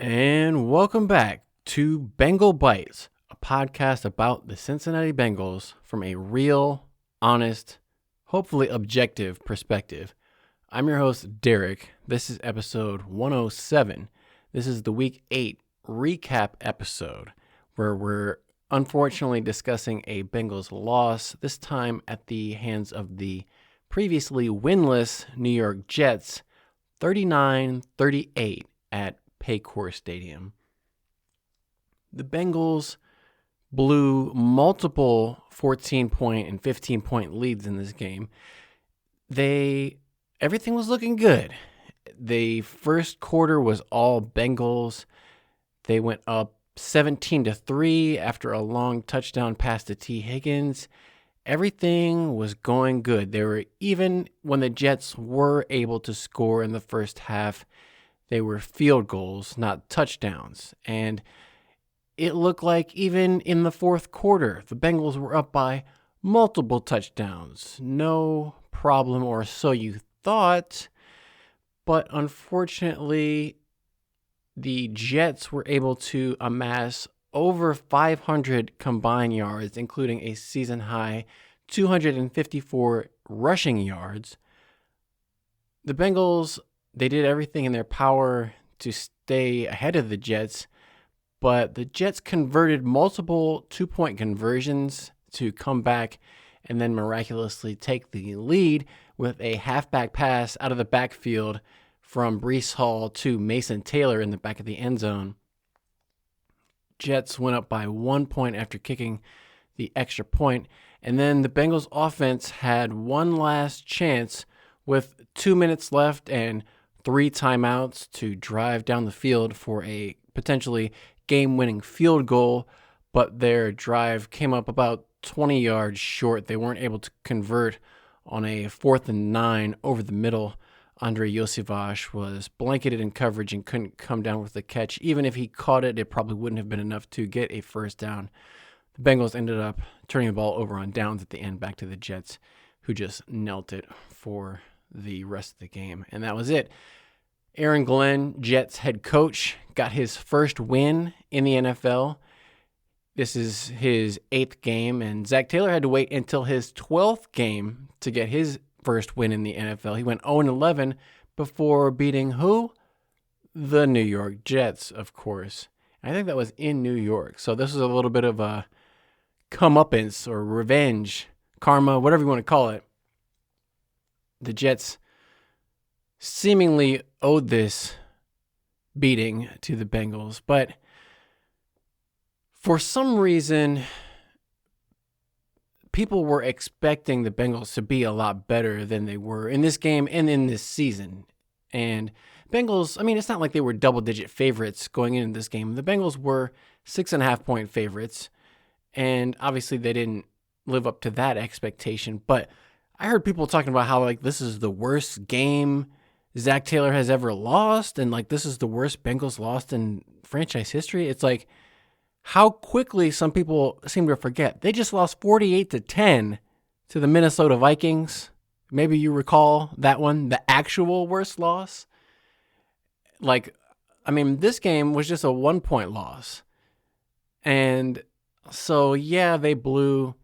And welcome back to Bengal Bites, a podcast about the Cincinnati Bengals from a real, honest, hopefully objective perspective. I'm your host, Derek. This is episode 107. This is the Week 8 recap episode where we're unfortunately discussing a Bengals loss, this time at the hands of the previously winless New York Jets, 39-38 at Paycor Stadium. The Bengals blew multiple 14-point and 15-point leads in this game. Everything was looking good. The first quarter was all Bengals. They went up 17-3 after a long touchdown pass to T. Higgins. Everything was going good. Even when the Jets were able to score in the first half, they were field goals, not touchdowns. And it looked like even in the fourth quarter, the Bengals were up by multiple touchdowns. No problem, or so you thought. But unfortunately, the Jets were able to amass over 500 combined yards, including a season-high 254 rushing yards. The Bengals, they did everything in their power to stay ahead of the Jets, but the Jets converted multiple two-point conversions to come back and then miraculously take the lead with a halfback pass out of the backfield from Breece Hall to Mason Taylor in the back of the end zone. Jets went up by 1 point after kicking the extra point, and then the Bengals offense had one last chance with 2 minutes left and 3 timeouts to drive down the field for a potentially game-winning field goal, but their drive came up about 20 yards short. They weren't able to convert on a 4th and 9 over the middle. Andre Iosivas was blanketed in coverage and couldn't come down with the catch. Even if he caught it, it probably wouldn't have been enough to get a first down. The Bengals ended up turning the ball over on downs at the end back to the Jets, who just knelt it for the rest of the game. And that was it. Aaron Glenn, Jets head coach, got his first win in the NFL. This is his 8th game, and Zac Taylor had to wait until his 12th game to get his first win in the NFL. He went 0-11 before beating who? The New York Jets, of course. I think that was in New York. So this was a little bit of a comeuppance or revenge, karma, whatever you want to call it. The Jets seemingly owed this beating to the Bengals, but for some reason, people were expecting the Bengals to be a lot better than they were in this game and in this season. And Bengals, it's not like they were double-digit favorites going into this game. The Bengals were 6.5-point favorites, and obviously they didn't live up to that expectation. But I heard people talking about how, this is the worst game Zac Taylor has ever lost, and, this is the worst Bengals lost in franchise history. It's how quickly some people seem to forget. They just lost 48-10 to the Minnesota Vikings. Maybe you recall that one, the actual worst loss. This game was just a 1-point loss. And so, yeah, they blew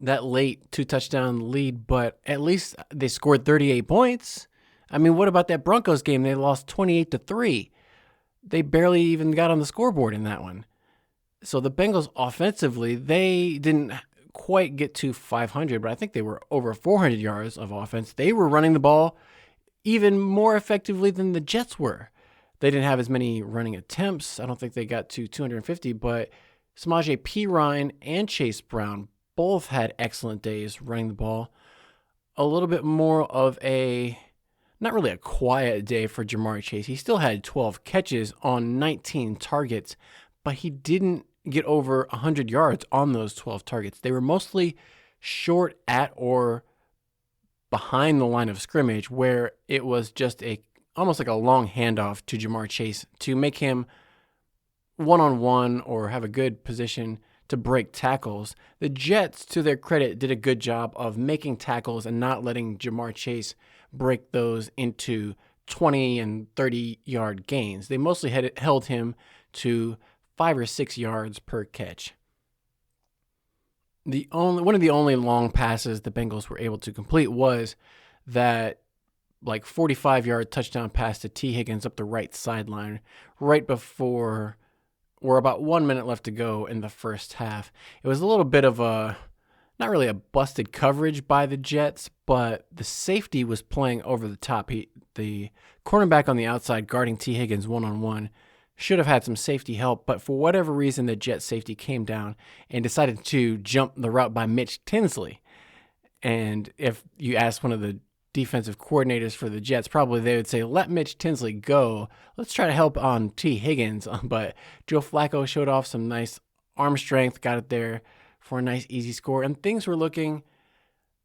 that late 2-touchdown lead, but at least they scored 38 points. What about that Broncos game? They lost 28-3. They barely even got on the scoreboard in that one. So the Bengals offensively, they didn't quite get to 500, but I think they were over 400 yards of offense. They were running the ball even more effectively than the Jets were. They didn't have as many running attempts. I don't think they got to 250, but Samaje Perine and Chase Brown both had excellent days running the ball. A little bit more of not really a quiet day for Jamar Chase. He still had 12 catches on 19 targets, but he didn't get over 100 yards on those 12 targets. They were mostly short at or behind the line of scrimmage, where it was just almost like a long handoff to Jamar Chase to make him one-on-one or have a good position to break tackles. The Jets, to their credit, did a good job of making tackles and not letting Jamar Chase break those into 20 and 30-yard gains. They mostly held him to 5 or 6 yards per catch. One of the only long passes the Bengals were able to complete was that 45-yard touchdown pass to T. Higgins up the right sideline right before, or about 1 minute left to go in the first half. It was a little bit of not really a busted coverage by the Jets, but the safety was playing over the top. The cornerback on the outside guarding T. Higgins one-on-one should have had some safety help, but for whatever reason, the Jet safety came down and decided to jump the route by Mitch Tinsley. And if you ask one of the defensive coordinators for the Jets, probably they would say, let Mitch Tinsley go. Let's try to help on T. Higgins. But Joe Flacco showed off some nice arm strength, got it there for a nice, easy score, and things were looking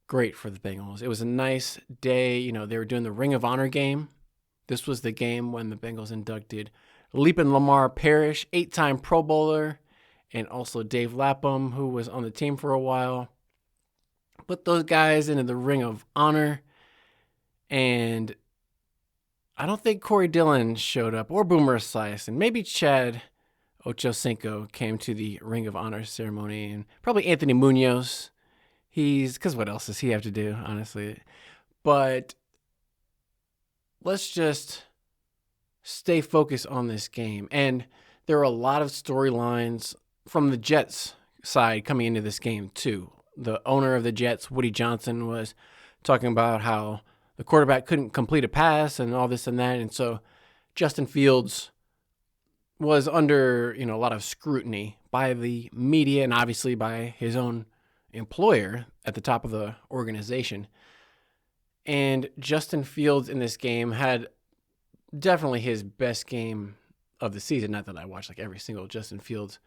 great for the Bengals. It was a nice day. They were doing the Ring of Honor game. This was the game when the Bengals inducted Leapin' Lamar Parrish, 8-time Pro Bowler, and also Dave Lapham, who was on the team for a while. Put those guys into the Ring of Honor, and I don't think Corey Dillon showed up, or Boomer Esiason, and maybe Chad Ochocinco came to the Ring of Honor ceremony, and probably Anthony Munoz. Because what else does he have to do, honestly? But let's just stay focused on this game. And there are a lot of storylines from the Jets side coming into this game too. The owner of the Jets, Woody Johnson, was talking about how the quarterback couldn't complete a pass and all this and that. And so Justin Fields was under, a lot of scrutiny by the media and obviously by his own employer at the top of the organization. And Justin Fields in this game had definitely his best game of the season. Not that I watched every single Justin Fields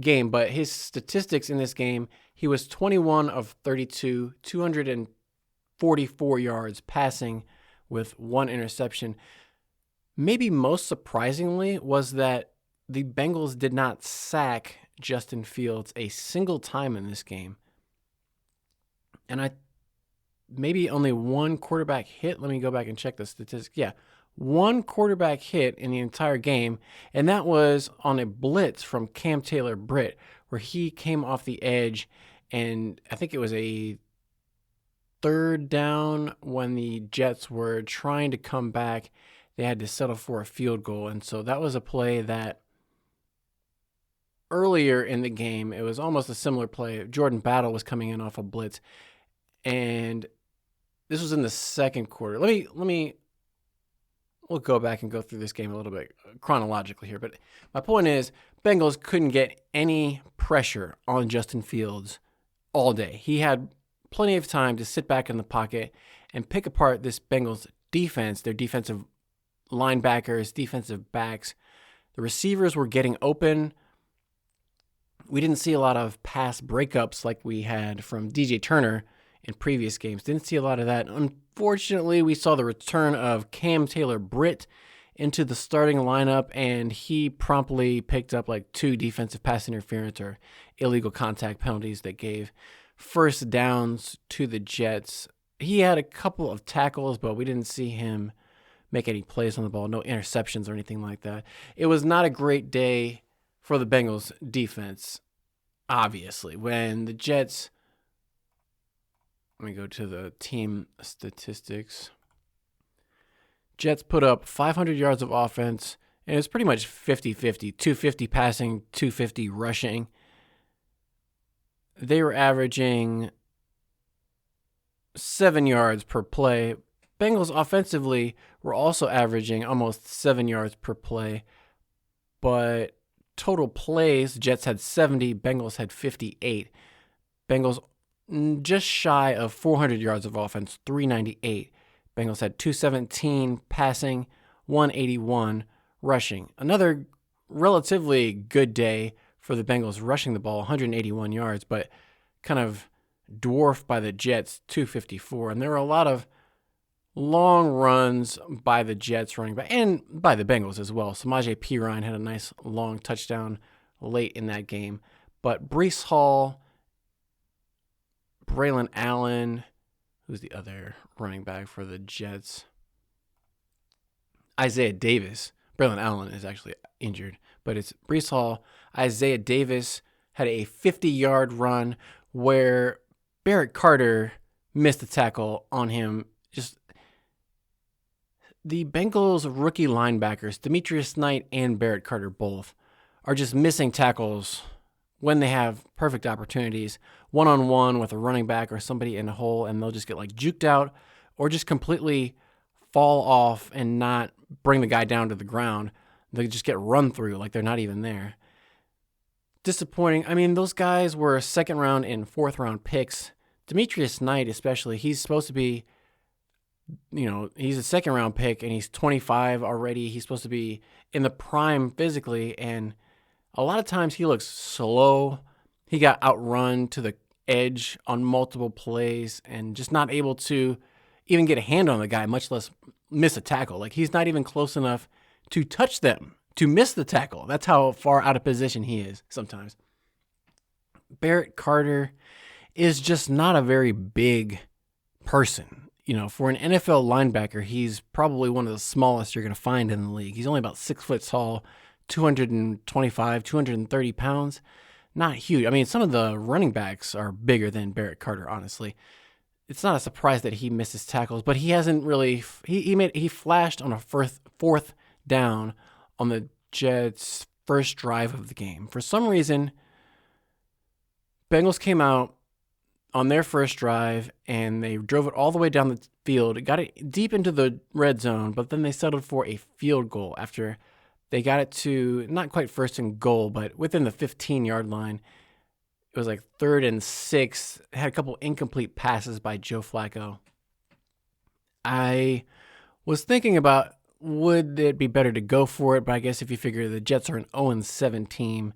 game, but his statistics in this game, he was 21 of 32, 244 yards passing with 1 interception. Maybe most surprisingly was that the Bengals did not sack Justin Fields a single time in this game. And maybe only 1 quarterback hit. Let me go back and check the statistics. Yeah, 1 quarterback hit in the entire game, and that was on a blitz from Cam Taylor Britt, where he came off the edge, and I think it was a 3rd down when the Jets were trying to come back. They had to settle for a field goal, and so that was a play that earlier in the game, it was almost a similar play. Jordan Battle was coming in off a blitz, and this was in the second quarter. We'll go back and go through this game a little bit chronologically here. But my point is, Bengals couldn't get any pressure on Justin Fields all day. He had plenty of time to sit back in the pocket and pick apart this Bengals defense, their defensive linebackers, defensive backs. The receivers were getting open. We didn't see a lot of pass breakups like we had from DJ Turner in previous games. Didn't see a lot of that. Unfortunately, we saw the return of Cam Taylor Britt into the starting lineup, and he promptly picked up 2 defensive pass interference or illegal contact penalties that gave first downs to the Jets. He had a couple of tackles, but we didn't see him make any plays on the ball, no interceptions or anything like that. It was not a great day for the Bengals defense, obviously. When the Jets, let me go to the team statistics. Jets put up 500 yards of offense, and it's pretty much 50-50, 250 passing, 250 rushing. They were averaging 7 yards per play. Bengals offensively were also averaging almost 7 yards per play, but total plays, Jets had 70, Bengals had 58. Bengals just shy of 400 yards of offense, 398. Bengals had 217 passing, 181 rushing. Another relatively good day for the Bengals rushing the ball, 181 yards, but kind of dwarfed by the Jets, 254. And there were a lot of long runs by the Jets running back and by the Bengals as well. Samaje Perine had a nice long touchdown late in that game. But Breece Hall, Braylon Allen, who's the other running back for the Jets? Isaiah Davis. Braylon Allen is actually injured, but it's Breece Hall. Isaiah Davis had a 50-yard run where Barrett Carter missed the tackle on him. Just the Bengals rookie linebackers, Demetrius Knight and Barrett Carter both, are just missing tackles when they have perfect opportunities, one-on-one with a running back or somebody in a hole, and they'll just get like juked out or just completely fall off and not bring the guy down to the ground. They just get run through like they're not even there. Disappointing. I mean, those guys were second round and fourth round picks. Demetrius Knight especially, he's supposed to be, he's a second round pick and he's 25 already. He's supposed to be in the prime physically, and a lot of times he looks slow. He got outrun to the edge on multiple plays and just not able to even get a hand on the guy, much less miss a tackle. Like, he's not even close enough to touch them, to miss the tackle. That's how far out of position he is sometimes. Barrett Carter is just not a very big person. For an NFL linebacker, he's probably one of the smallest you're going to find in the league. He's only about 6 foot tall, 225, 230 pounds. Not huge. I mean, some of the running backs are bigger than Barrett Carter, honestly. It's not a surprise that he misses tackles, but he hasn't really. He flashed on a fourth down on the Jets' first drive of the game. For some reason, Bengals came out on their first drive and they drove it all the way down the field. It got it deep into the red zone, but then they settled for a field goal after they got it to not quite first and goal, but within the 15-yard line. It was like 3rd and 6. It had a couple incomplete passes by Joe Flacco. I was thinking about, would it be better to go for it? But I guess if you figure the Jets are an 0-7 team,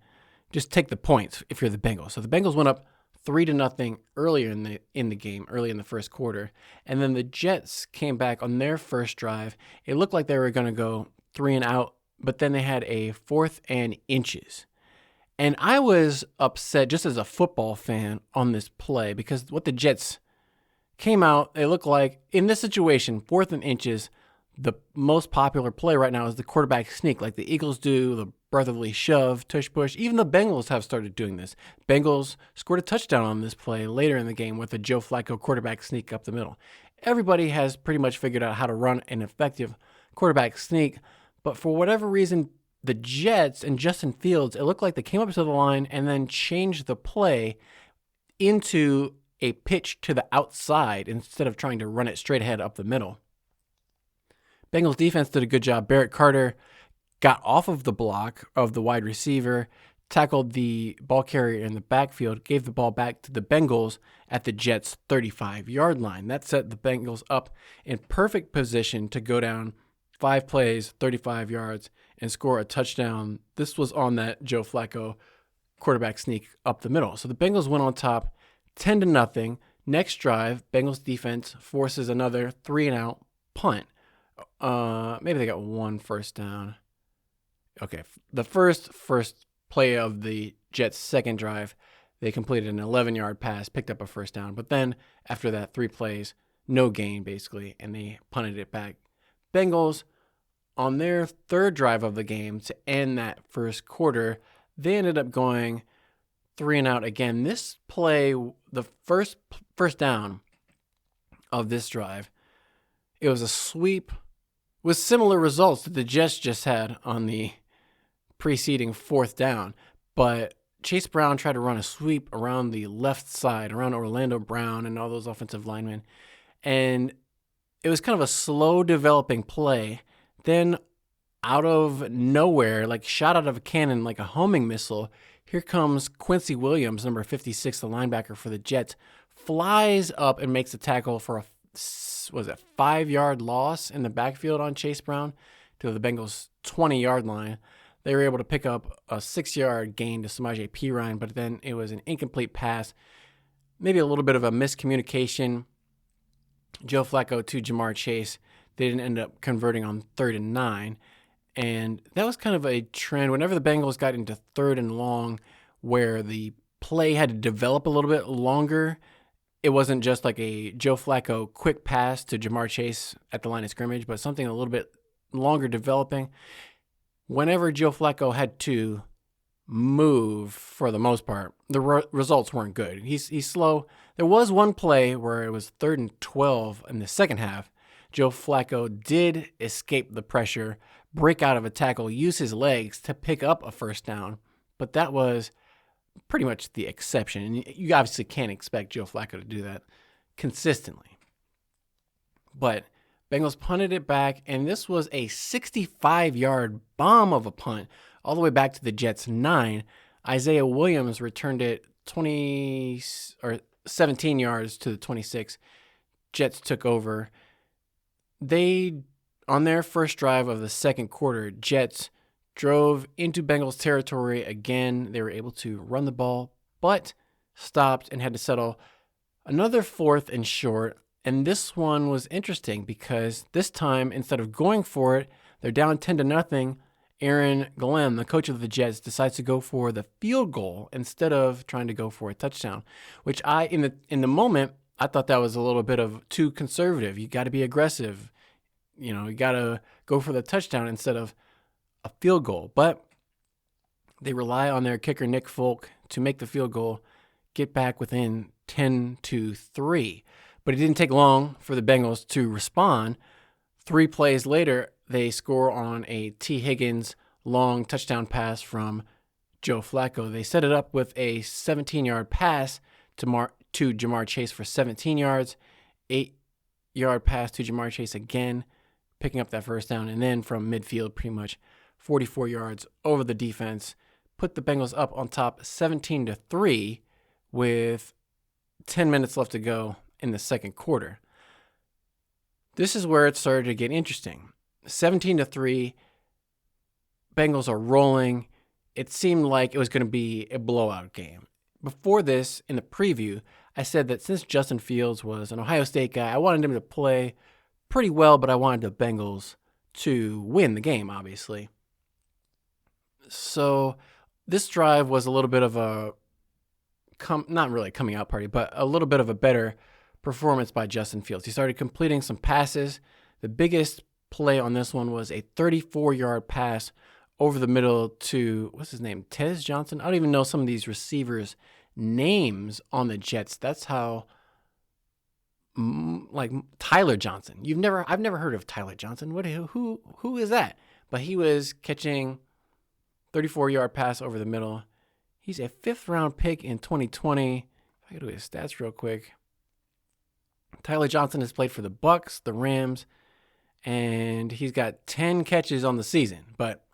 just take the points if you're the Bengals. So the Bengals went up 3-0 earlier in the game, early in the first quarter. And then the Jets came back on their first drive. It looked like they were going to go 3 and out, but then they had a 4th and inches. And I was upset just as a football fan on this play because what the Jets came out, they look like, in this situation, 4th and inches, the most popular play right now is the quarterback sneak, like the Eagles do, the brotherly shove, tush push. Even the Bengals have started doing this. Bengals scored a touchdown on this play later in the game with a Joe Flacco quarterback sneak up the middle. Everybody has pretty much figured out how to run an effective quarterback sneak, but for whatever reason, the Jets and Justin Fields, it looked like they came up to the line and then changed the play into a pitch to the outside instead of trying to run it straight ahead up the middle. Bengals defense did a good job. Barrett Carter got off of the block of the wide receiver, tackled the ball carrier in the backfield, gave the ball back to the Bengals at the Jets' 35-yard line. That set the Bengals up in perfect position to go down 5 plays, 35 yards, and score a touchdown. This was on that Joe Flacco quarterback sneak up the middle. So the Bengals went on top 10-0. Next drive, Bengals defense forces another 3-and-out punt. Maybe they got 1 first down. Okay, the first play of the Jets' second drive, they completed an 11-yard pass, picked up a first down. But then after that, 3 plays, no gain basically, and they punted it back. Bengals, on their third drive of the game to end that first quarter, they ended up going 3-and-out again. This play, the first down of this drive, it was a sweep with similar results that the Jets just had on the preceding 4th down. But Chase Brown tried to run a sweep around the left side, around Orlando Brown and all those offensive linemen. And it was kind of a slow developing play. Then out of nowhere, like shot out of a cannon, like a homing missile, here comes Quincy Williams, number 56, the linebacker for the Jets, flies up and makes a tackle for a 5-yard loss in the backfield on Chase Brown to the Bengals' 20-yard line. They were able to pick up a 6-yard gain to Samaje Perine, but then it was an incomplete pass, maybe a little bit of a miscommunication. Joe Flacco to Jamar Chase. They didn't end up converting on 3rd and 9. And that was kind of a trend. Whenever the Bengals got into 3rd and long, where the play had to develop a little bit longer, it wasn't just like a Joe Flacco quick pass to Jamar Chase at the line of scrimmage, but something a little bit longer developing. Whenever Joe Flacco had to move, for the most part, the results weren't good. He's slow. There was one play where it was 3rd and 12 in the second half. Joe Flacco did escape the pressure, break out of a tackle, use his legs to pick up a first down, but that was pretty much the exception. And you obviously can't expect Joe Flacco to do that consistently. But Bengals punted it back, and this was a 65-yard bomb of a punt all the way back to the Jets' 9. Isaiah Williams returned it 17 yards to the 26. Jets took over. On their first drive of the second quarter, Jets drove into Bengals territory again. They were able to run the ball, but stopped and had to settle another 4th and short. And this one was interesting because this time, instead of going for it, they're down 10-0. Aaron Glenn, the coach of the Jets, decides to go for the field goal instead of trying to go for a touchdown, which in the moment, I thought that was a little bit of too conservative. You got to be aggressive. You got to go for the touchdown instead of a field goal. But they rely on their kicker, Nick Folk, to make the field goal, get back within 10-3. But it didn't take long for the Bengals to respond. 3 plays later, they score on a T. Higgins long touchdown pass from Joe Flacco. They set it up with a 17-yard pass to Jamar Chase for 17 yards, 8-yard pass to Jamar Chase again, picking up that first down, and then from midfield, pretty much 44 yards over the defense, put the Bengals up on top 17-3 with 10 minutes left to go in the second quarter. This is where it started to get interesting. 17-3, Bengals are rolling. It seemed like it was going to be a blowout game. Before this, in the preview, I said that since Justin Fields was an Ohio State guy, I wanted him to play pretty well, but I wanted the Bengals to win the game, obviously. So this drive was a little bit of a, not really a coming out party, but a little bit of a better performance by Justin Fields. He started completing some passes. The biggest play on this one was a 34-yard pass over the middle to, what's his name, Tez Johnson? I don't even know some of these receivers' names on the Jets. That's how, like Tyler Johnson. I've never heard of Tyler Johnson. Who is that? But he was catching 34-yard pass over the middle. He's a 5th-round pick in 2020. If I go to his stats real quick. Tyler Johnson has played for the Bucs, the Rams, and he's got 10 catches on the season. But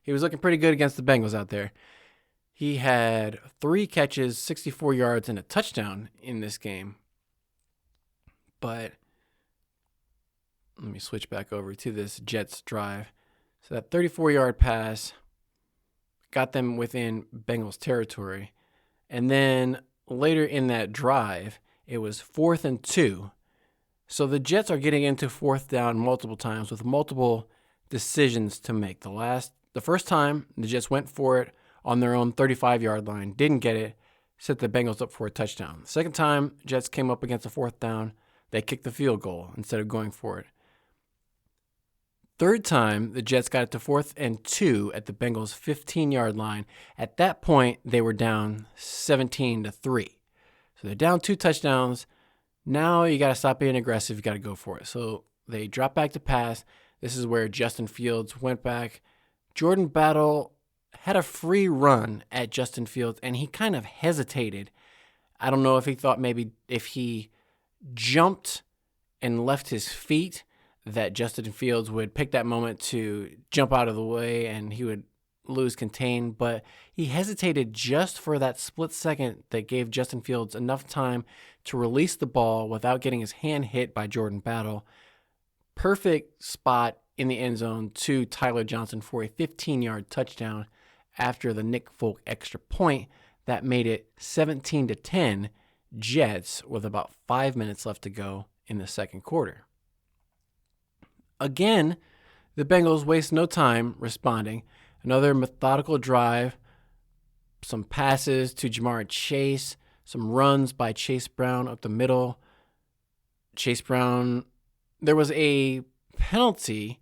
he was looking pretty good against the Bengals out there. He had 3 catches, 64 yards, and a touchdown in this game. But let me switch back over to this Jets drive. So that 34-yard pass got them within Bengals territory. And then later in that drive, it was 4th and 2. So the Jets are getting into 4th down multiple times with multiple decisions to make. The first time, the Jets went for it on their own 35-yard line, didn't get it, set the Bengals up for a touchdown. The second time, Jets came up against a 4th down, they kicked the field goal instead of going for it. Third time, the Jets got it to 4th and 2 at the Bengals' 15-yard line. At that point, they were down 17-3. So they're down 2 touchdowns. Now you got to stop being aggressive. You got to go for it. So they drop back to pass. This is where Justin Fields went back. Jordan Battle had a free run at Justin Fields, and he kind of hesitated. I don't know if he thought maybe if he jumped and left his feet that Justin Fields would pick that moment to jump out of the way and he would lose contain, but he hesitated just for that split second that gave Justin Fields enough time to release the ball without getting his hand hit by Jordan Battle. Perfect spot in the end zone to Tyler Johnson for a 15-yard touchdown after the Nick Folk extra point that made it 17-10 Jets with about 5 minutes left to go in the second quarter. Again, the Bengals waste no time responding. Another methodical drive, some passes to Jamar Chase, some runs by Chase Brown up the middle. Chase Brown, there was a penalty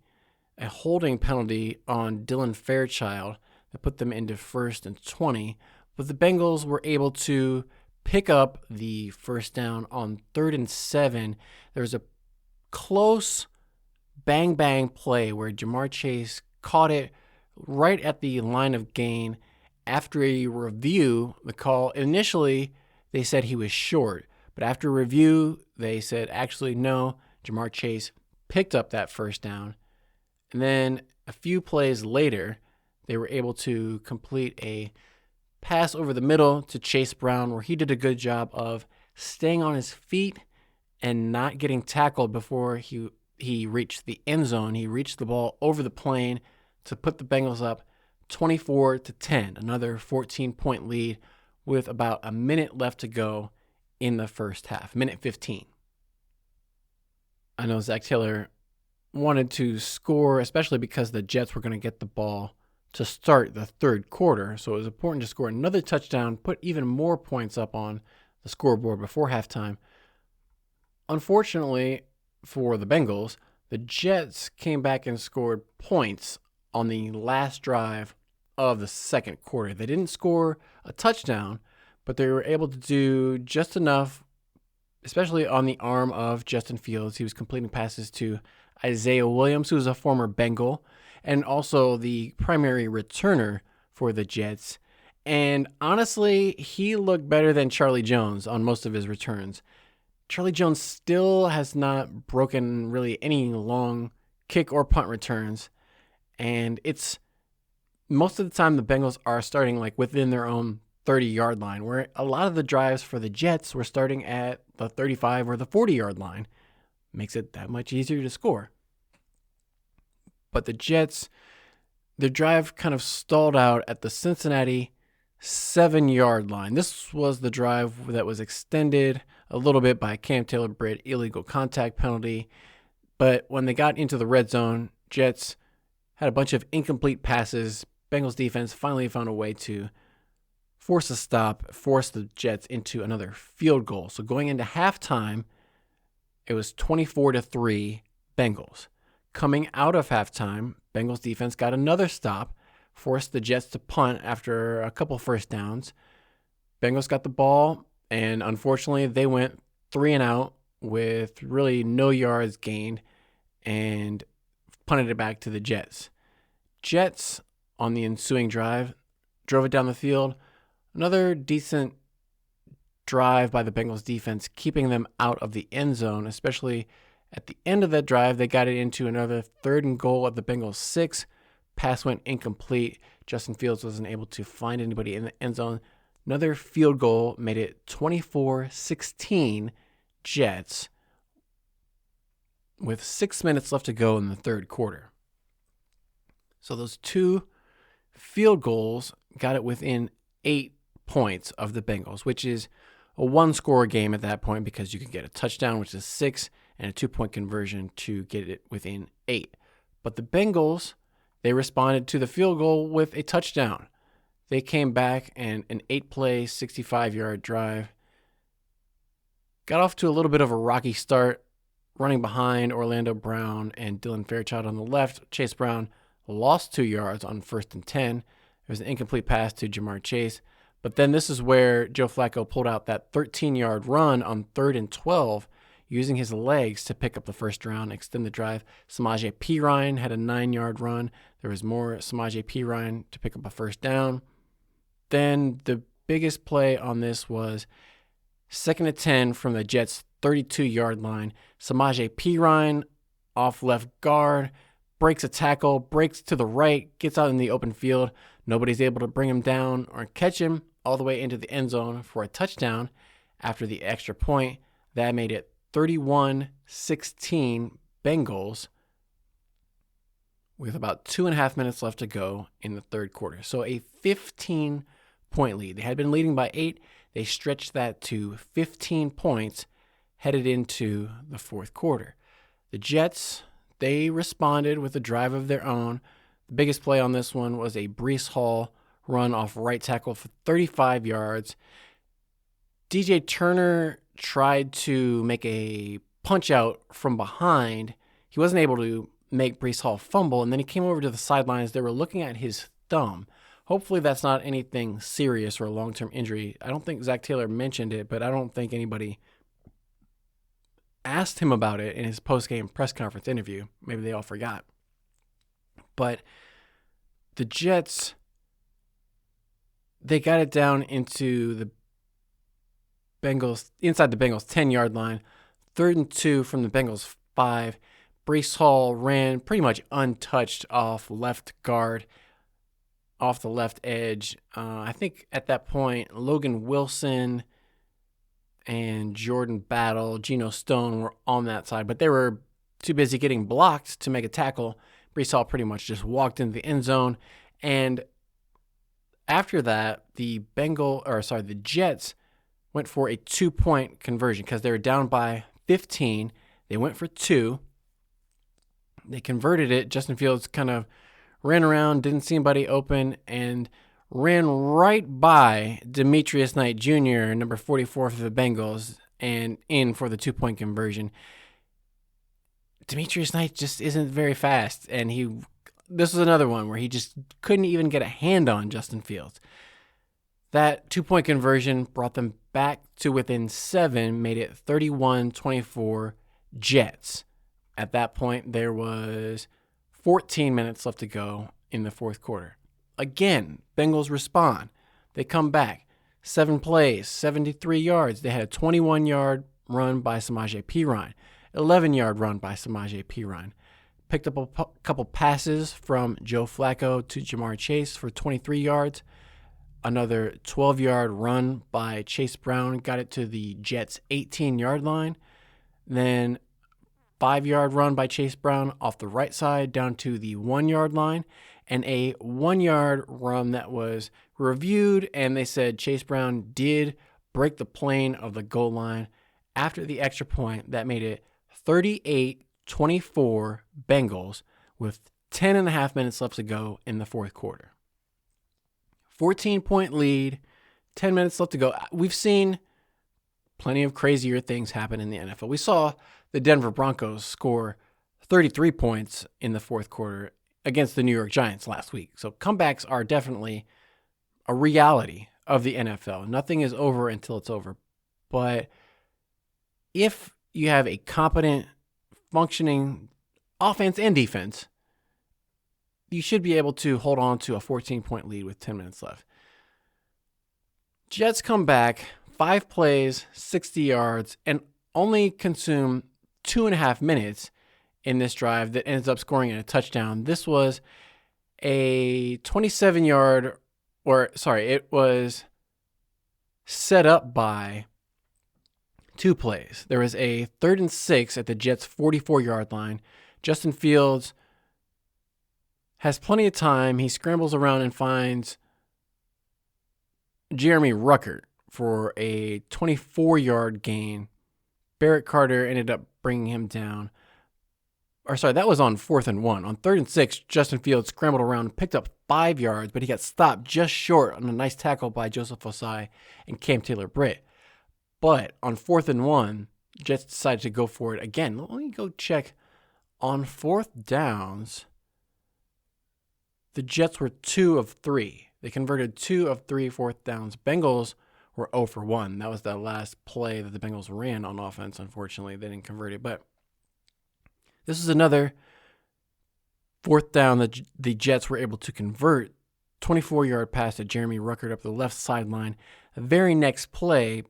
a holding penalty on Dylan Fairchild that put them into 1st and 20. But the Bengals were able to pick up the first down on 3rd and 7. There was a close bang play where Jamar Chase caught it right at the line of gain. After a review, the call, initially they said he was short, but after review, they said actually no, Jamar Chase picked up that first down. And then a few plays later, they were able to complete a pass over the middle to Chase Brown, where he did a good job of staying on his feet and not getting tackled before he reached the end zone. He reached the ball over the plane to put the Bengals up 24-10, another 14-point lead with about a minute left to go in the first half, minute 15. I know Zac Taylor wanted to score, especially because the Jets were going to get the ball to start the third quarter. So it was important to score another touchdown, put even more points up on the scoreboard before halftime. Unfortunately for the Bengals, the Jets came back and scored points on the last drive of the second quarter. They didn't score a touchdown, but they were able to do just enough, especially on the arm of Justin Fields. He was completing passes to Isaiah Williams, who was a former Bengal, and also the primary returner for the Jets. And honestly, he looked better than Charlie Jones on most of his returns. Charlie Jones still has not broken really any long kick or punt returns. And it's most of the time the Bengals are starting like within their own 30-yard line, where a lot of the drives for the Jets were starting at the 35 or the 40-yard line. Makes it that much easier to score. But the Jets, their drive kind of stalled out at the Cincinnati 7-yard line. This was the drive that was extended a little bit by Cam Taylor-Britt illegal contact penalty. But when they got into the red zone, Jets had a bunch of incomplete passes. Bengals defense finally found a way to force a stop, force the Jets into another field goal. So going into halftime, it was 24-3 Bengals. Coming out of halftime, Bengals defense got another stop, forced the Jets to punt after a couple first downs. Bengals got the ball, and unfortunately, they went 3 and out with really no yards gained and punted it back to the Jets. Jets, on the ensuing drive, drove it down the field. Another decent drive by the Bengals defense, keeping them out of the end zone, especially at the end of that drive. They got it into another 3rd and goal at the Bengals 6. Pass went incomplete. Justin Fields wasn't able to find anybody in the end zone. Another field goal made it 24-16 Jets with 6 minutes left to go in the third quarter. So those 2 field goals got it within 8 points of the Bengals, which is a 1-score game at that point because you could get a touchdown, which is 6, and a 2-point conversion to get it within 8. But the Bengals, they responded to the field goal with a touchdown. They came back and an 8-play, 65-yard drive. Got off to a little bit of a rocky start, running behind Orlando Brown and Dylan Fairchild on the left. Chase Brown lost 2 yards on 1st and 10. There was an incomplete pass to Jamar Chase. But then this is where Joe Flacco pulled out that 13-yard run on 3rd and 12, using his legs to pick up the first down, extend the drive. Samaje Perine had a 9-yard run. There was more Samaje Perine to pick up a first down. Then the biggest play on this was 2nd and 10 from the Jets' 32-yard line. Samaje Perine off left guard, breaks a tackle, breaks to the right, gets out in the open field. Nobody's able to bring him down or catch him all the way into the end zone for a touchdown after the extra point. That made it 31-16 Bengals with about 2.5 minutes left to go in the third quarter. So a 15-point lead. They had been leading by 8. They stretched that to 15 points headed into the fourth quarter. The Jets, they responded with a drive of their own. The biggest play on this one was a Breece Hall run off right tackle for 35 yards. DJ Turner tried to make a punch out from behind. He wasn't able to make Breece Hall fumble, and then he came over to the sidelines. They were looking at his thumb. Hopefully that's not anything serious or a long-term injury. I don't think Zac Taylor mentioned it, but I don't think anybody asked him about it in his post-game press conference interview. Maybe they all forgot. But the Jets, they got it down into the Bengals, inside the Bengals 10-yard line, 3rd and 2 from the Bengals 5. Breece Hall ran pretty much untouched off left guard, off the left edge. I think at that point, Logan Wilson and Jordan Battle, Geno Stone were on that side, but they were too busy getting blocked to make a tackle. Breece Hall pretty much just walked into the end zone. And after that, the Jets went for a 2-point conversion because they were down by 15. They went for 2. They converted it. Justin Fields kind of ran around, didn't see anybody open, and ran right by Demetrius Knight Jr., number 44 for the Bengals, and in for the 2-point conversion. Demetrius Knight just isn't very fast, and this was another one where he just couldn't even get a hand on Justin Fields. That 2-point conversion brought them back to within 7, made it 31-24 Jets. At that point, there was 14 minutes left to go in the fourth quarter. Again, Bengals respond. They come back. 7 plays, 73 yards. They had a 21-yard run by Samaje Perine, 11-yard run by Samaje Perine. Picked up a couple passes from Joe Flacco to Jamar Chase for 23 yards. Another 12-yard run by Chase Brown got it to the Jets' 18-yard line. Then 5-yard run by Chase Brown off the right side down to the 1-yard line. And a 1-yard run that was reviewed, and they said Chase Brown did break the plane of the goal line after the extra point. That made it 38-24 Bengals with 10 and a half minutes left to go in the fourth quarter. 14-point lead, 10 minutes left to go. We've seen plenty of crazier things happen in the NFL. We saw the Denver Broncos score 33 points in the fourth quarter against the New York Giants last week. So comebacks are definitely a reality of the NFL. Nothing is over until it's over. But if you have a competent, functioning offense and defense, you should be able to hold on to a 14-point lead with 10 minutes left. Jets come back, 5 plays, 60 yards, and only consume 2.5 minutes in this drive that ends up scoring a touchdown. This was a 27-yard, it was set up by 2 plays. There was a 3rd and 6 at the Jets' 44-yard line. Justin Fields has plenty of time. He scrambles around and finds Jeremy Ruckert for a 24-yard gain. Barrett Carter ended up bringing him down. That was on 4th and 1. On 3rd and 6, Justin Fields scrambled around and picked up 5 yards, but he got stopped just short on a nice tackle by Joseph Osai and Cam Taylor-Britt. But on 4th and 1, Jets decided to go for it again. Let me go check. On 4th downs, the Jets were 2 of 3. They converted 2 of 3 4th downs. Bengals were 0 for 1. That was the last play that the Bengals ran on offense. Unfortunately, they didn't convert it. But this is another 4th down that the Jets were able to convert. 24-yard pass to Jeremy Ruckert up the left sideline. The very next play,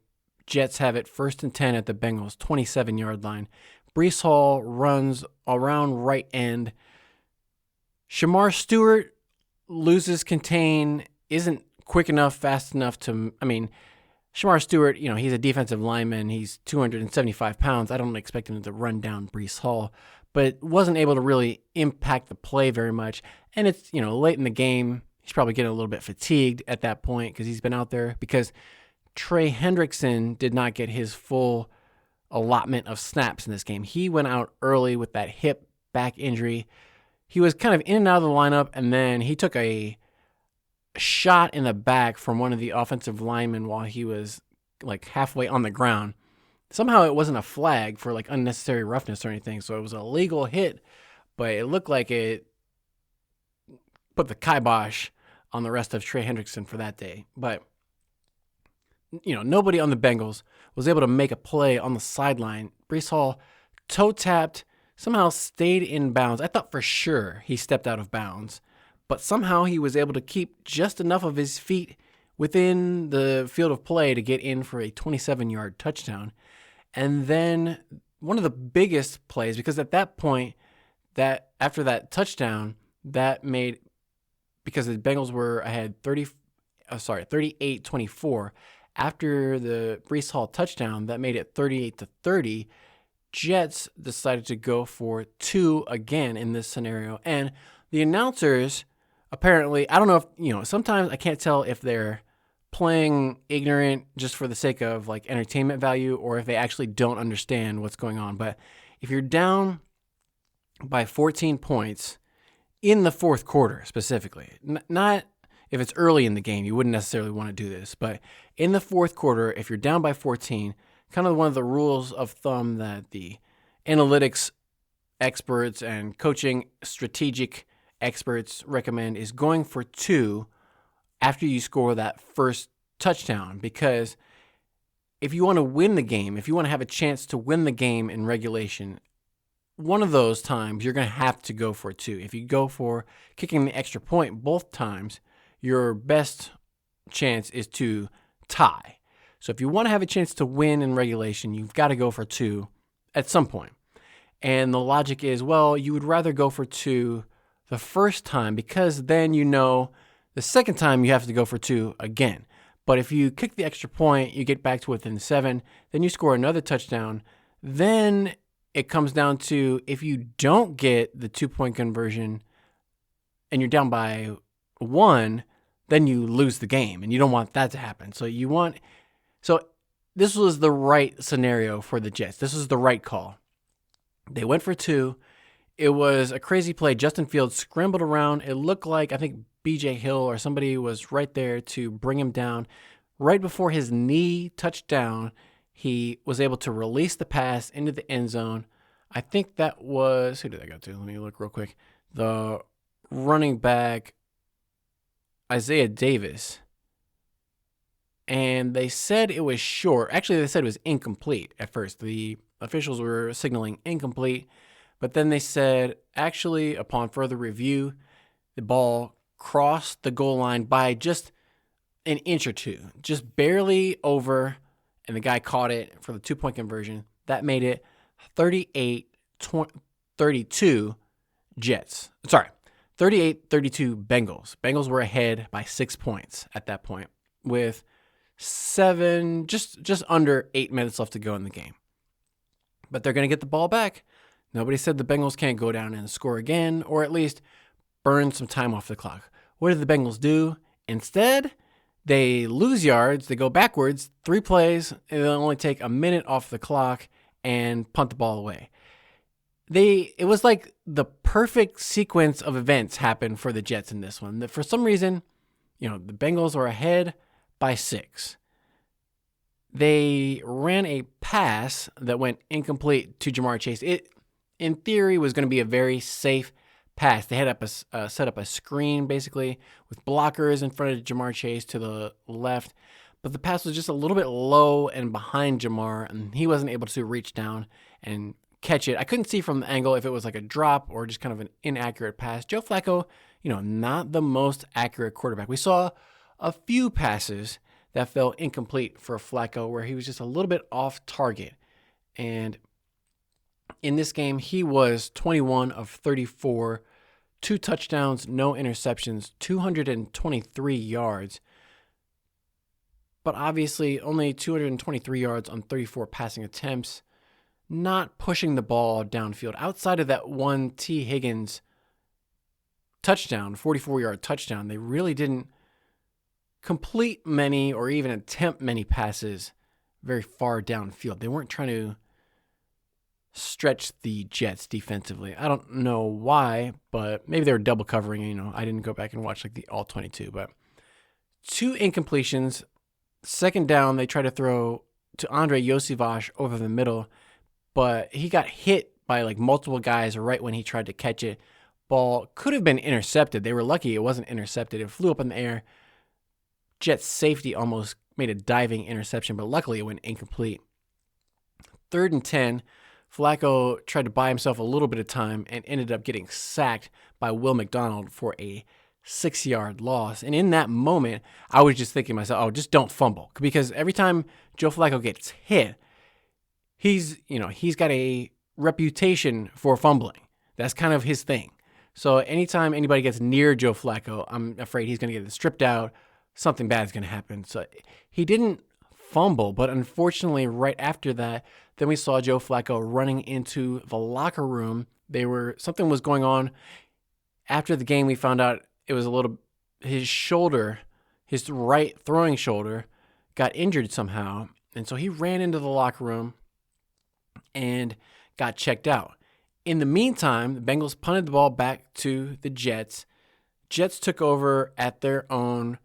Jets have it 1st and 10 at the Bengals' 27-yard line. Breece Hall runs around right end. Shamar Stewart loses contain, isn't quick enough, fast enough Shamar Stewart, he's a defensive lineman. He's 275 pounds. I don't expect him to run down Breece Hall, but wasn't able to really impact the play very much. And it's, late in the game. He's probably getting a little bit fatigued at that point because he's been out there because Trey Hendrickson did not get his full allotment of snaps in this game. He went out early with that hip back injury. He was kind of in and out of the lineup, and then he took a shot in the back from one of the offensive linemen while he was like halfway on the ground. Somehow it wasn't a flag for like unnecessary roughness or anything, so it was a legal hit, but it looked like it put the kibosh on the rest of Trey Hendrickson for that day. But, nobody on the Bengals was able to make a play on the sideline. Breece Hall toe tapped, somehow stayed in bounds. I thought for sure he stepped out of bounds, but somehow he was able to keep just enough of his feet within the field of play to get in for a 27-yard touchdown. And then one of the biggest plays, because at that point, that after that touchdown, that made, because the Bengals were ahead 38-24, after the Breece Hall touchdown, that made it 38-30. Jets decided to go for 2 again in this scenario. And the announcers, apparently, I don't know if, sometimes I can't tell if they're playing ignorant just for the sake of like entertainment value or if they actually don't understand what's going on. But if you're down by 14 points in the fourth quarter specifically, not if it's early in the game, you wouldn't necessarily want to do this, but in the fourth quarter, if you're down by 14, kind of one of the rules of thumb that the analytics experts and coaching strategic experts recommend is going for 2 after you score that first touchdown. Because if you want to win the game, if you want to have a chance to win the game in regulation, one of those times you're going to have to go for 2. If you go for kicking the extra point both times, your best chance is to tie. So if you want to have a chance to win in regulation, you've got to go for 2 at some point. And the logic is, well, you would rather go for 2 the first time because then the second time you have to go for 2 again. But if you kick the extra point, you get back to within 7, then you score another touchdown. Then it comes down to, if you don't get the 2-point conversion and you're down by 1, then you lose the game, and you don't want that to happen. So this was the right scenario for the Jets. This was the right call. They went for 2. It was a crazy play. Justin Fields scrambled around. It looked like, I think, B.J. Hill or somebody was right there to bring him down. Right before his knee touched down, he was able to release the pass into the end zone. I think that was, who did that go to? Let me look real quick. The running back, Isaiah Davis. And they said it was short. Actually, they said it was incomplete at first. The officials were signaling incomplete. But then they said, actually, upon further review, the ball crossed the goal line by just an inch or 2. Just barely over, and the guy caught it for the 2-point conversion. That made it 38-32 Jets. Sorry, 38-32 Bengals. Bengals were ahead by 6 points at that point with just under 8 minutes left to go in the game. But they're going to get the ball back. Nobody said the Bengals can't go down and score again, or at least burn some time off the clock. What did the Bengals do? Instead, they lose yards. They go backwards 3 plays, and they'll only take a minute off the clock and punt the ball away. It was like the perfect sequence of events happened for the Jets in this one. For some reason, the Bengals are ahead by 6. They ran a pass that went incomplete to Jamar Chase. It, in theory, was going to be a very safe pass. They had set up a screen, basically, with blockers in front of Jamar Chase to the left. But the pass was just a little bit low and behind Jamar, and he wasn't able to reach down and catch it. I couldn't see from the angle if it was like a drop or just kind of an inaccurate pass. Joe Flacco, not the most accurate quarterback. We saw a few passes that fell incomplete for Flacco where he was just a little bit off target. And in this game, he was 21 of 34, 2 touchdowns, no interceptions, 223 yards. But obviously only 223 yards on 34 passing attempts, not pushing the ball downfield. Outside of that one T. Higgins touchdown, 44-yard touchdown, they really didn't complete many or even attempt many passes very far downfield. They weren't trying to stretch the Jets defensively. I don't know why, but maybe they were double covering. I didn't go back and watch like the all 22, but 2 incompletions. Second down, they tried to throw to Andre Yosivas over the middle, but he got hit by like multiple guys right when he tried to catch it. Ball could have been intercepted. They were lucky it wasn't intercepted. It flew up in the air. Jets safety almost made a diving interception, but luckily it went incomplete. 3rd and 10, Flacco tried to buy himself a little bit of time and ended up getting sacked by Will McDonald for a 6-yard loss. And in that moment, I was just thinking to myself, oh, just don't fumble. Because every time Joe Flacco gets hit, he's got a reputation for fumbling. That's kind of his thing. So anytime anybody gets near Joe Flacco, I'm afraid he's going to get stripped out. Something bad is going to happen. So he didn't fumble, but unfortunately, right after that, then we saw Joe Flacco running into the locker room. Something was going on. After the game, we found out it was his shoulder, his right throwing shoulder, got injured somehow. And so he ran into the locker room and got checked out. In the meantime, the Bengals punted the ball back to the Jets. Jets took over at their own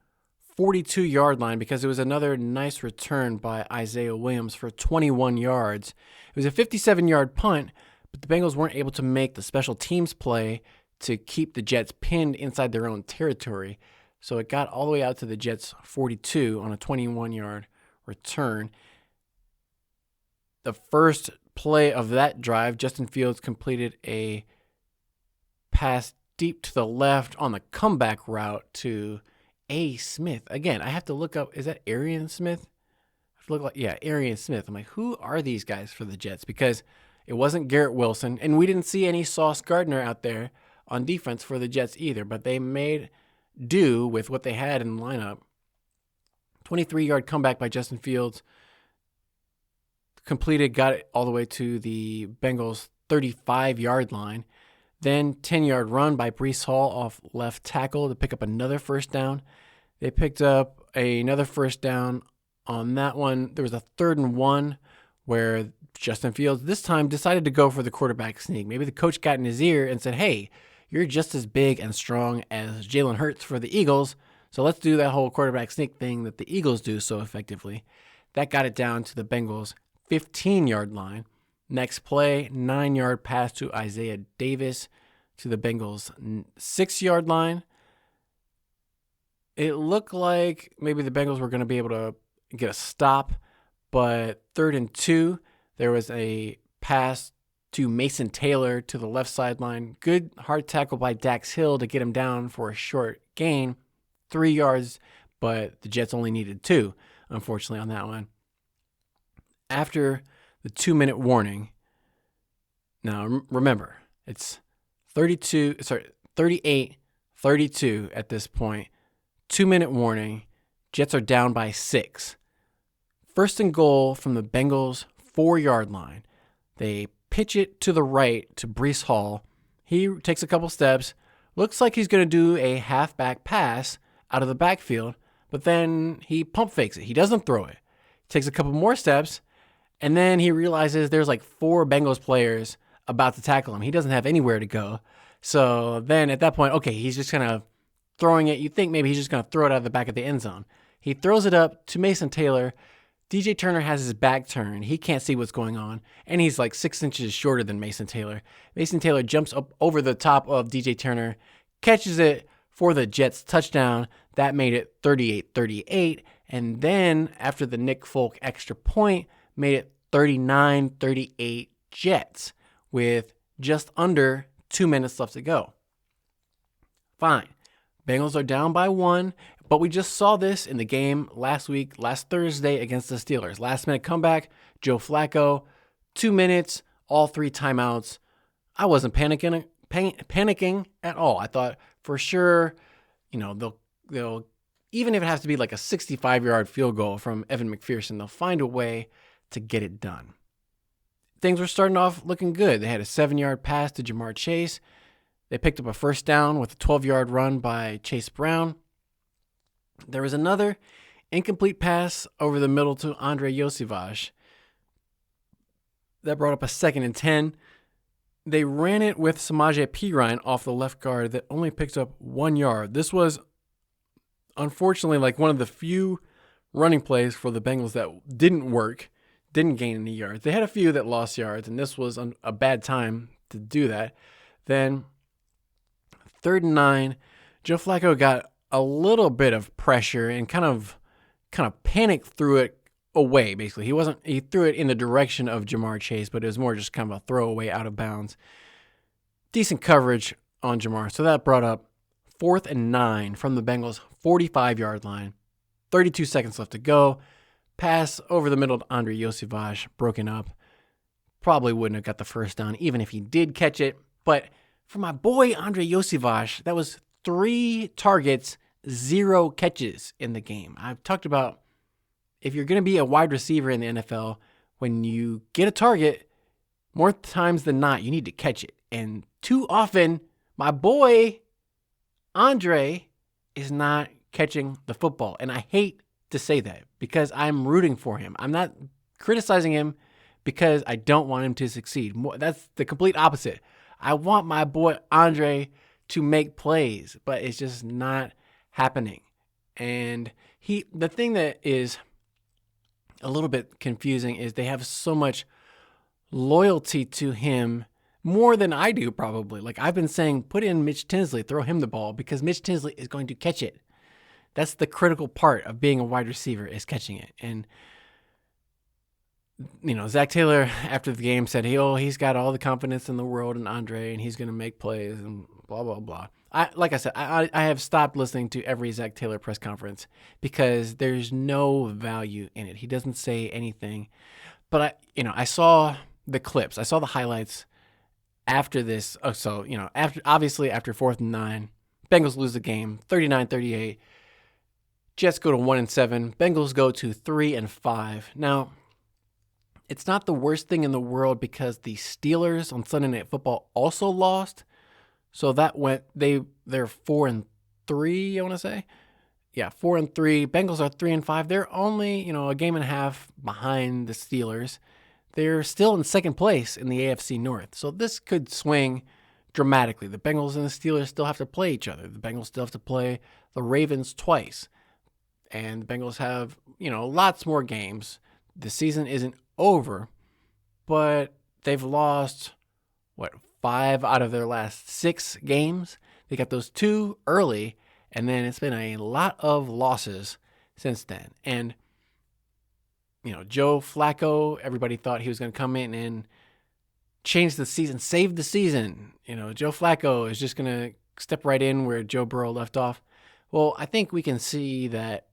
42-yard line because it was another nice return by Isaiah Williams for 21 yards. It was a 57-yard punt, but the Bengals weren't able to make the special teams play to keep the Jets pinned inside their own territory. So it got all the way out to the Jets' 42 on a 21-yard return. The first play of that drive, Justin Fields completed a pass deep to the left on the comeback route to A. Smith. Again, I have to look up, is that Arian Smith? Arian Smith. I'm like, who are these guys for the Jets? Because it wasn't Garrett Wilson, and we didn't see any Sauce Gardner out there on defense for the Jets either, but they made do with what they had in the lineup. 23-yard comeback by Justin Fields. Completed, got it all the way to the Bengals' 35-yard line. Then 10-yard run by Breece Hall off left tackle to pick up another first down. They picked up another first down on that one. There was a 3rd and 1 where Justin Fields this time decided to go for the quarterback sneak. Maybe the coach got in his ear and said, hey, you're just as big and strong as Jalen Hurts for the Eagles, so let's do that whole quarterback sneak thing that the Eagles do so effectively. That got it down to the Bengals' 15-yard line. Next play, 9-yard pass to Isaiah Davis to the Bengals' 6-yard line. It looked like maybe the Bengals were going to be able to get a stop, but 3rd and 2, there was a pass to Mason Taylor to the left sideline. Good hard tackle by Dax Hill to get him down for a short gain, 3 yards, but the Jets only needed 2, unfortunately, on that one. After the 2-minute warning, now remember, it's 38-32 at this point. 2-minute warning, Jets are down by 6. 1st and goal from the Bengals' 4-yard line. They pitch it to the right to Breece Hall. He takes a couple steps, looks like he's going to do a halfback pass out of the backfield, but then he pump fakes it. He doesn't throw it. Takes a couple more steps, and then he realizes there's like 4 Bengals players about to tackle him. He doesn't have anywhere to go. So then at that point, okay, he's just kind of throwing it. You think maybe he's just going to throw it out of the back of the end zone. He throws it up to Mason Taylor. DJ Turner has his back turned. He can't see what's going on, and he's like 6 inches shorter than Mason Taylor. Mason Taylor jumps up over the top of DJ Turner, catches it for the Jets touchdown. That made it 38-38, and then after the Nick Folk extra point, made it 39-38 Jets with just under 2 minutes left to go. Fine. Bengals are down by 1, but we just saw this in the game last Thursday against the Steelers. Last minute comeback, Joe Flacco, 2 minutes, all 3 timeouts. I wasn't panicking at all. I thought for sure, they'll even if it has to be like a 65-yard field goal from Evan McPherson, they'll find a way to get it done. Things were starting off looking good. They had a 7-yard pass to Jamar Chase. They picked up a first down with a 12-yard run by Chase Brown. There was another incomplete pass over the middle to Andre Iosivas. That brought up a 2nd and 10. They ran it with Samaje Perine off the left guard that only picked up 1 yard. This was, unfortunately, like one of the few running plays for the Bengals that didn't work. didn't gain any yards. They had a few that lost yards, and this was a bad time to do that. Then 3rd and 9, Joe Flacco got a little bit of pressure and kind of panicked threw it away. Basically, he threw it in the direction of Jamar Chase, but it was more just kind of a throwaway out of bounds. Decent coverage on Jamar, so that brought up 4th and 9 from the Bengals 45-yard line. 32 seconds left to go. Pass over the middle to Andre Iosivas, broken up. Probably wouldn't have got the first down even if he did catch it. But for my boy Andre Iosivas, that was 3 targets, 0 catches in the game. I've talked about if you're going to be a wide receiver in the NFL, when you get a target, more times than not, you need to catch it. And too often, my boy Andre is not catching the football. And I hate to say that because I'm rooting for him. I'm not criticizing him because I don't want him to succeed. That's the complete opposite. I want my boy Andre to make plays, but it's just not happening. And the thing that is a little bit confusing is they have so much loyalty to him, more than I do probably. Like I've been saying, put in Mitch Tinsley, throw him the ball because Mitch Tinsley is going to catch it. That's the critical part of being a wide receiver, is catching it. And Zac Taylor after the game said, he's got all the confidence in the world in Andre and he's going to make plays and blah, blah, blah. Like I said, I have stopped listening to every Zac Taylor press conference because there's no value in it. He doesn't say anything. But I saw the clips. I saw the highlights after this. After 4th and 9, Bengals lose the game 39-38. Jets go to 1-7. Bengals go to 3-5. Now, it's not the worst thing in the world because the Steelers on Sunday Night Football also lost. So that went, they're 4-3, I want to say. Yeah, 4-3. Bengals are 3-5. They're only, a game and a half behind the Steelers. They're still in second place in the AFC North. So this could swing dramatically. The Bengals and the Steelers still have to play each other. The Bengals still have to play the Ravens twice. And the Bengals have, lots more games. The season isn't over, but they've lost, 5 out of their last 6 games? They got those 2 early, and then it's been a lot of losses since then. And, Joe Flacco, everybody thought he was going to come in and change the season, save the season. Joe Flacco is just going to step right in where Joe Burrow left off. Well, I think we can see that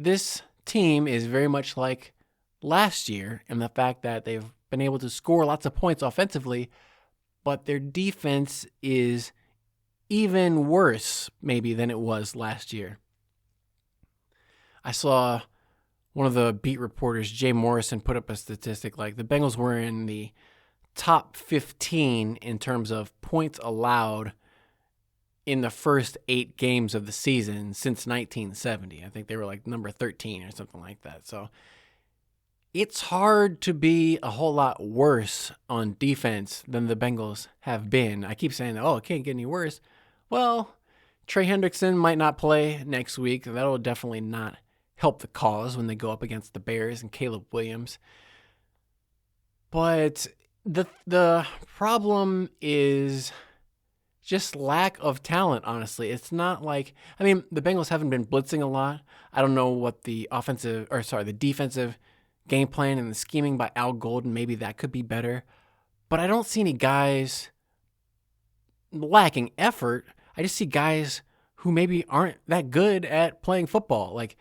this team is very much like last year in the fact that they've been able to score lots of points offensively, but their defense is even worse maybe than it was last year. I saw one of the beat reporters, Jay Morrison, put up a statistic like the Bengals were in the top 15 in terms of points allowed in the first 8 games of the season since 1970. I think they were like number 13 or something like that. So it's hard to be a whole lot worse on defense than the Bengals have been. I keep saying, it can't get any worse. Well, Trey Hendrickson might not play next week. That'll definitely not help the cause when they go up against the Bears and Caleb Williams. But the problem is just lack of talent, honestly. It's not like, the Bengals haven't been blitzing a lot. I don't know what the defensive game plan and the scheming by Al Golden, maybe that could be better. But I don't see any guys lacking effort. I just see guys who maybe aren't that good at playing football. Like,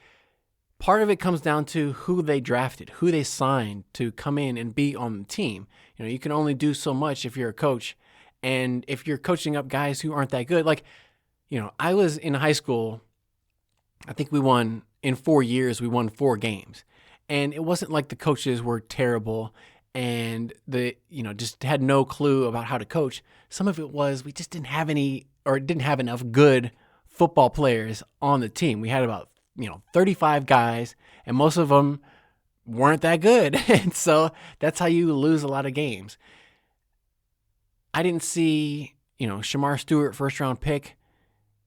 part of it comes down to who they drafted, who they signed to come in and be on the team. You can only do so much if you're a coach. And if you're coaching up guys who aren't that good, I was in high school, I think in 4 years, we won 4 games. And it wasn't like the coaches were terrible and just had no clue about how to coach. Some of it was we just didn't have enough good football players on the team. We had about, 35 guys, and most of them weren't that good. And so that's how you lose a lot of games. I didn't see, Shamar Stewart, first-round pick.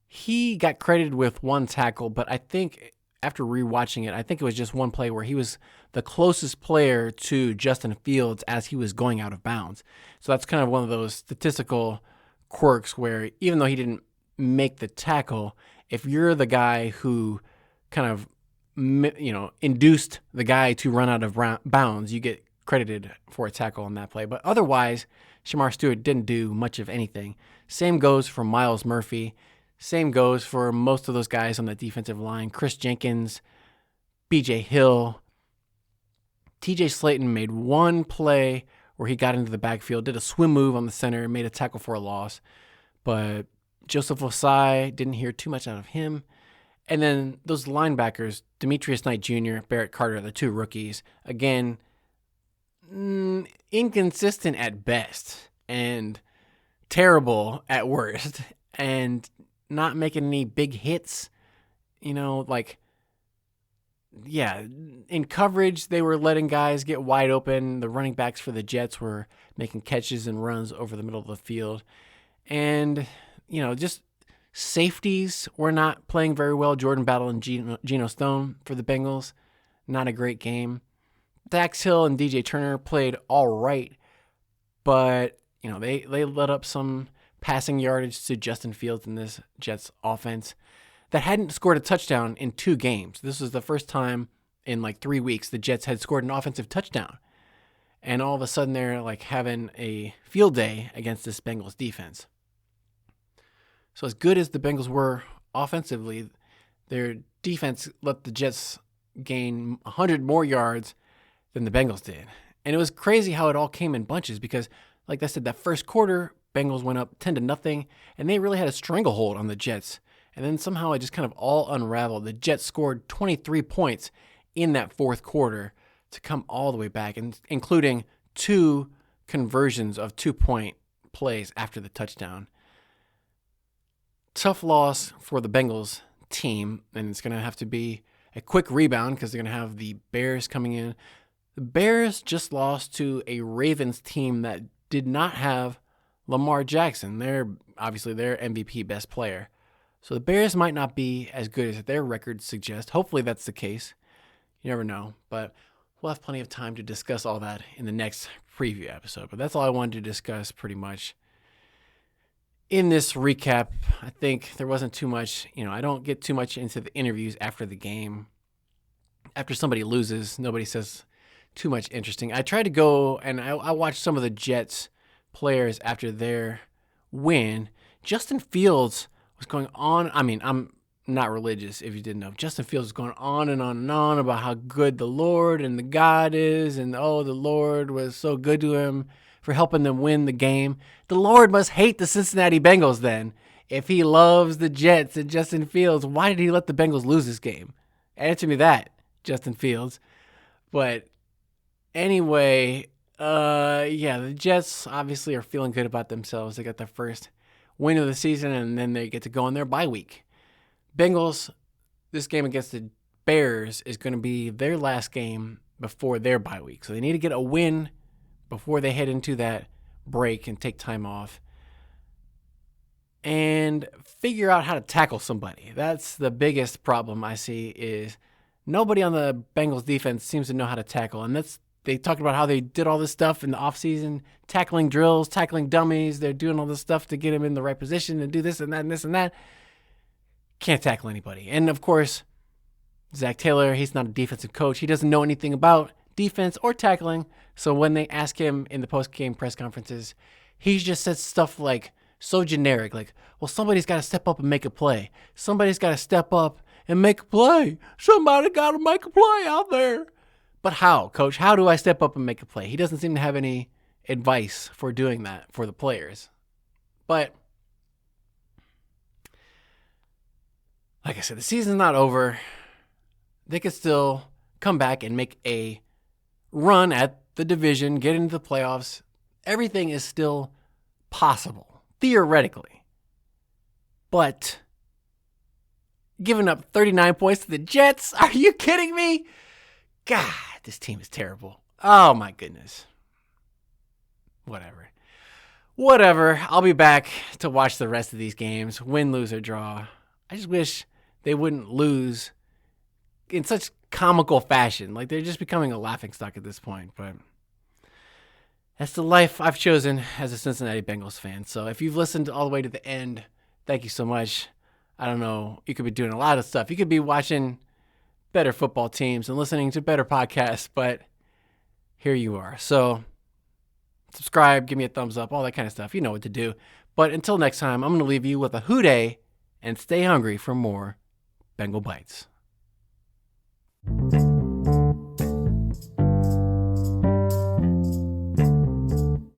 He got credited with 1 tackle, but I think after rewatching it, I think it was just one play where he was the closest player to Justin Fields as he was going out of bounds. So that's kind of one of those statistical quirks where even though he didn't make the tackle, if you're the guy who kind of, induced the guy to run out of bounds, you get credited for a tackle on that play. But otherwise, Shamar Stewart didn't do much of anything. Same goes for Myles Murphy. Same goes for most of those guys on the defensive line. Chris Jenkins, B.J. Hill. T.J. Slayton made one play where he got into the backfield, did a swim move on the center, made a tackle for a loss. But Joseph Osai, didn't hear too much out of him. And then those linebackers, Demetrius Knight Jr., Barrett Carter, the two rookies, again, inconsistent at best and terrible at worst, and not making any big hits. In coverage, they were letting guys get wide open. The running backs for the Jets were making catches and runs over the middle of the field. And, just safeties were not playing very well. Jordan Battle and Geno Stone for the Bengals, not a great game. Dax Hill and DJ Turner played all right, but they let up some passing yardage to Justin Fields in this Jets offense that hadn't scored a touchdown in 2 games. This was the first time in 3 weeks the Jets had scored an offensive touchdown, and all of a sudden they're having a field day against this Bengals defense. So as good as the Bengals were offensively, their defense let the Jets gain 100 more yards than the Bengals did. And it was crazy how it all came in bunches because, like I said, that first quarter, Bengals went up 10-0, and they really had a stranglehold on the Jets. And then somehow it just kind of all unraveled. The Jets scored 23 points in that fourth quarter to come all the way back, including 2 conversions of 2-point plays after the touchdown. Tough loss for the Bengals team, and it's going to have to be a quick rebound because they're going to have the Bears coming in. The Bears just lost to a Ravens team that did not have Lamar Jackson. They're obviously their MVP best player. So the Bears might not be as good as their records suggest. Hopefully that's the case. You never know. But we'll have plenty of time to discuss all that in the next preview episode. But that's all I wanted to discuss pretty much. In this recap, I think there wasn't too much, I don't get too much into the interviews after the game. After somebody loses, nobody says too much interesting. I tried to go and I watched some of the Jets players after their win. Justin Fields was going on. I'm not religious, if you didn't know. Justin Fields was going on and on and on about how good the Lord and the God is, and the Lord was so good to him for helping them win the game. The Lord must hate the Cincinnati Bengals then. If he loves the Jets and Justin Fields, why did he let the Bengals lose this game? Answer me that, Justin Fields. But anyway, the Jets obviously are feeling good about themselves. They got their first win of the season, and then they get to go on their bye week. Bengals, this game against the Bears is going to be their last game before their bye week. So they need to get a win before they head into that break and take time off and figure out how to tackle somebody. That's the biggest problem I see is nobody on the Bengals defense seems to know how to tackle. And they talked about how they did all this stuff in the offseason, tackling drills, tackling dummies. They're doing all this stuff to get them in the right position and do this and that and this and that. Can't tackle anybody. And, of course, Zac Taylor, he's not a defensive coach. He doesn't know anything about defense or tackling. So when they ask him in the post-game press conferences, he just says stuff so generic, well, somebody's got to step up and make a play. Somebody's got to step up and make a play. Somebody got to make a play out there. But how, Coach? How do I step up and make a play? He doesn't seem to have any advice for doing that for the players. But like I said, the season's not over. They could still come back and make a run at the division, get into the playoffs. Everything is still possible, theoretically. But giving up 39 points to the Jets? Are you kidding me? God, this team is terrible. Oh, my goodness. Whatever. I'll be back to watch the rest of these games, win, lose, or draw. I just wish they wouldn't lose in such comical fashion. Like, they're just becoming a laughingstock at this point. But that's the life I've chosen as a Cincinnati Bengals fan. So if you've listened all the way to the end, thank you so much. I don't know. You could be doing a lot of stuff. You could be watching better football teams and listening to better podcasts, but here you are. So subscribe, give me a thumbs up, all that kind of stuff. You know what to do. But until next time, I'm going to leave you with a hooday and stay hungry for more Bengal Bites.